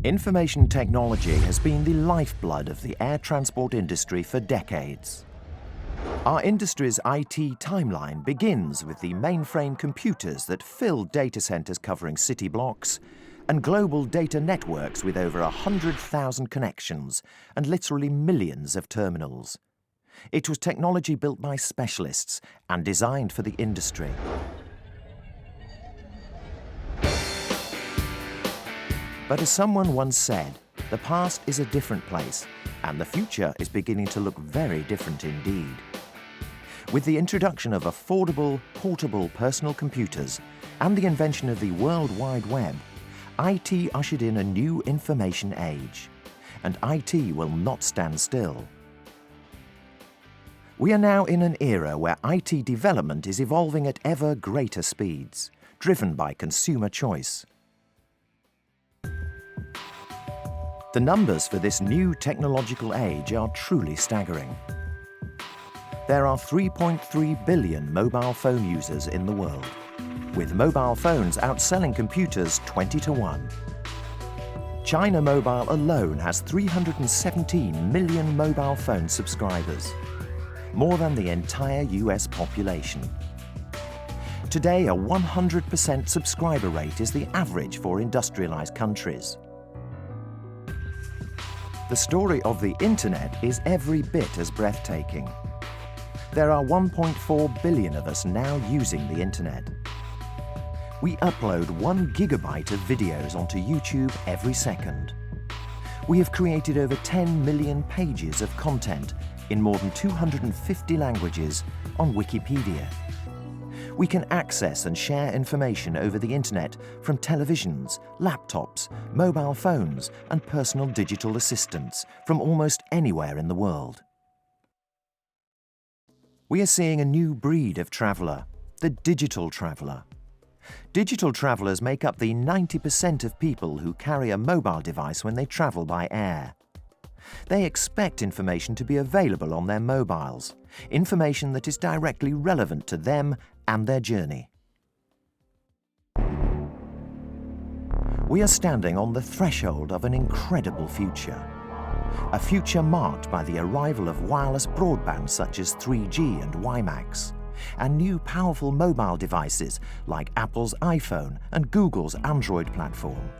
Information technology has been the lifeblood of the air transport industry for decades. Our industry's IT timeline begins with the mainframe computers that fill data centers covering city blocks and global data networks with over 100,000 connections and literally millions of terminals. It was technology built by specialists and designed for the industry. But as someone once said, the past is a different place, and the future is beginning to look very different indeed. With the introduction of affordable, portable personal computers and the invention of the World Wide Web, IT ushered in a new information age, and IT will not stand still. We are now in an era where IT development is evolving at ever greater speeds, driven by consumer choice. The numbers for this new technological age are truly staggering. There are 3.3 billion mobile phone users in the world, with mobile phones outselling computers 20 to 1. China Mobile alone has 317 million mobile phone subscribers, more than the entire US population. Today, a 100% subscriber rate is the average for industrialized countries. The story of the Internet is every bit as breathtaking. There are 1.4 billion of us now using the Internet. We upload 1 gigabyte of videos onto YouTube every second. We have created over 10 million pages of content in more than 250 languages on Wikipedia. We can access and share information over the Internet from televisions, laptops, mobile phones, and personal digital assistants from almost anywhere in the world. We are seeing a new breed of traveller, the digital traveller. Digital travellers make up the 90% of people who carry a mobile device when they travel by air. They expect information to be available on their mobiles, information that is directly relevant to them and their journey. We are standing on the threshold of an incredible future. A future marked by the arrival of wireless broadband such as 3G and WiMAX, and new powerful mobile devices like Apple's iPhone and Google's Android platform.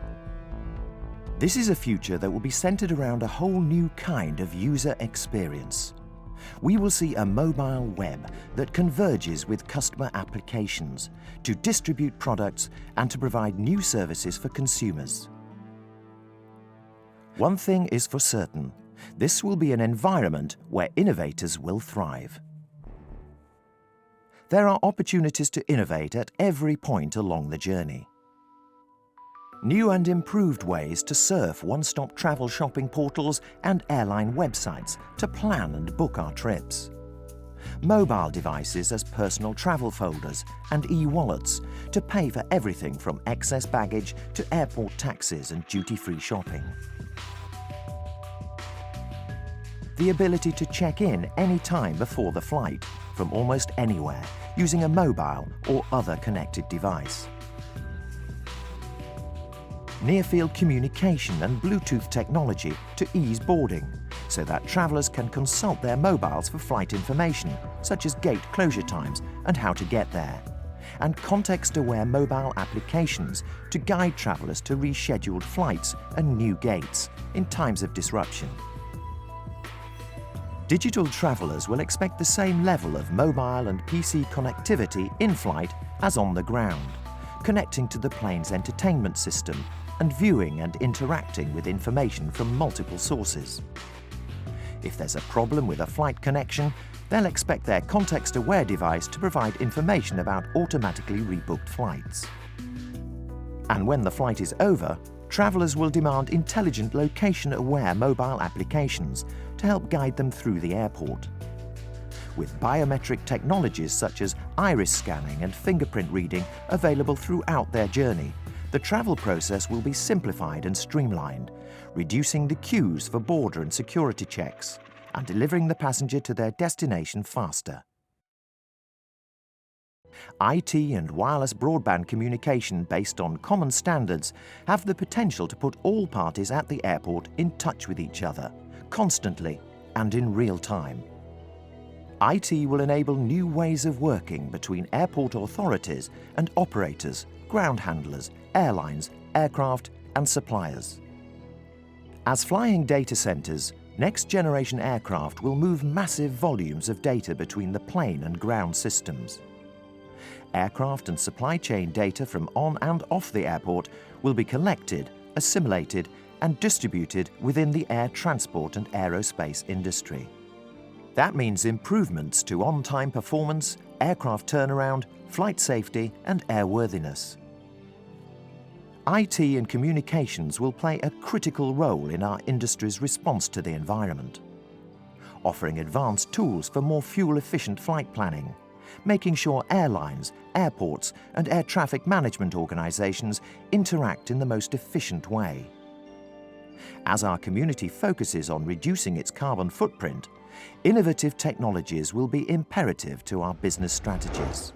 This is a future that will be centered around a whole new kind of user experience. We will see a mobile web that converges with customer applications to distribute products and to provide new services for consumers. One thing is for certain, this will be an environment where innovators will thrive. There are opportunities to innovate at every point along the journey. New and improved ways to surf one-stop travel shopping portals and airline websites to plan and book our trips. Mobile devices as personal travel folders and e-wallets to pay for everything from excess baggage to airport taxis and duty-free shopping. The ability to check in any time before the flight from almost anywhere using a mobile or other connected device. Near-field communication and Bluetooth technology to ease boarding, so that travellers can consult their mobiles for flight information, such as gate closure times and how to get there, and context-aware mobile applications to guide travellers to rescheduled flights and new gates in times of disruption. Digital travellers will expect the same level of mobile and PC connectivity in flight as on the ground, connecting to the plane's entertainment system and viewing and interacting with information from multiple sources. If there's a problem with a flight connection, they'll expect their context-aware device to provide information about automatically rebooked flights. And when the flight is over, travellers will demand intelligent location-aware mobile applications to help guide them through the airport. With biometric technologies such as iris scanning and fingerprint reading available throughout their journey, the travel process will be simplified and streamlined, reducing the queues for border and security checks and delivering the passenger to their destination faster. IT and wireless broadband communication based on common standards have the potential to put all parties at the airport in touch with each other, constantly and in real time. IT will enable new ways of working between airport authorities and operators, ground handlers, airlines, aircraft and suppliers. As flying data centres, next-generation aircraft will move massive volumes of data between the plane and ground systems. Aircraft and supply chain data from on and off the airport will be collected, assimilated and distributed within the air transport and aerospace industry. That means improvements to on-time performance, aircraft turnaround, flight safety and airworthiness. IT and communications will play a critical role in our industry's response to the environment, offering advanced tools for more fuel-efficient flight planning, making sure airlines, airports and air traffic management organisations interact in the most efficient way. As our community focuses on reducing its carbon footprint, innovative technologies will be imperative to our business strategies.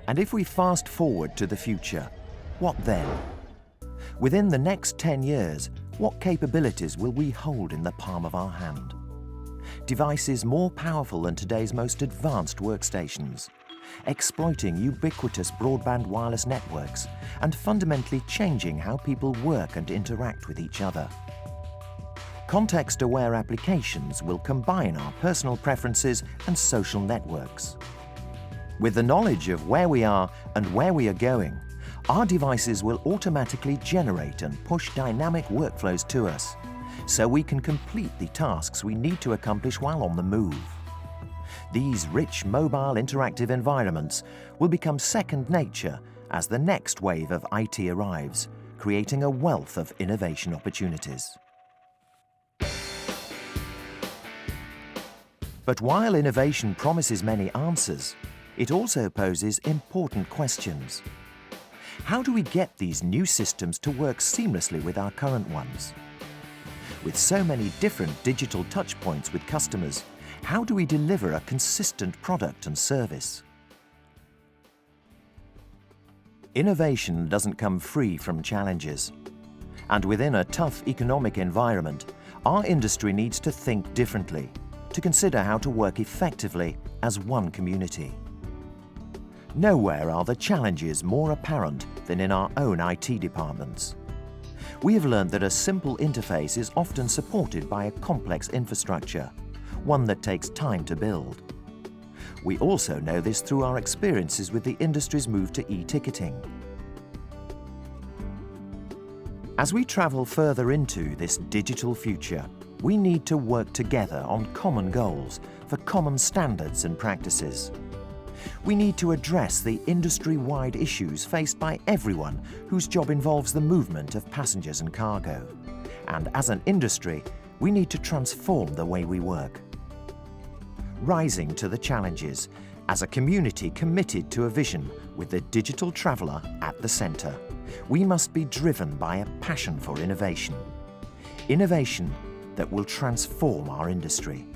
And if we fast forward to the future, what then? Within the next 10 years, what capabilities will we hold in the palm of our hand? Devices more powerful than today's most advanced workstations, exploiting ubiquitous broadband wireless networks and fundamentally changing how people work and interact with each other. Context-aware applications will combine our personal preferences and social networks. With the knowledge of where we are and where we are going, our devices will automatically generate and push dynamic workflows to us, so we can complete the tasks we need to accomplish while on the move. These rich mobile interactive environments will become second nature as the next wave of IT arrives, creating a wealth of innovation opportunities. But while innovation promises many answers, it also poses important questions. How do we get these new systems to work seamlessly with our current ones? With so many different digital touchpoints with customers, how do we deliver a consistent product and service? Innovation doesn't come free from challenges. And within a tough economic environment, our industry needs to think differently, to consider how to work effectively as one community. Nowhere are the challenges more apparent than in our own IT departments. We have learned that a simple interface is often supported by a complex infrastructure, one that takes time to build. We also know this through our experiences with the industry's move to e-ticketing. As we travel further into this digital future, we need to work together on common goals for common standards and practices. We need to address the industry-wide issues faced by everyone whose job involves the movement of passengers and cargo. And as an industry, we need to transform the way we work. Rising to the challenges, as a community committed to a vision with the digital traveller at the centre, we must be driven by a passion for innovation. Innovation that will transform our industry.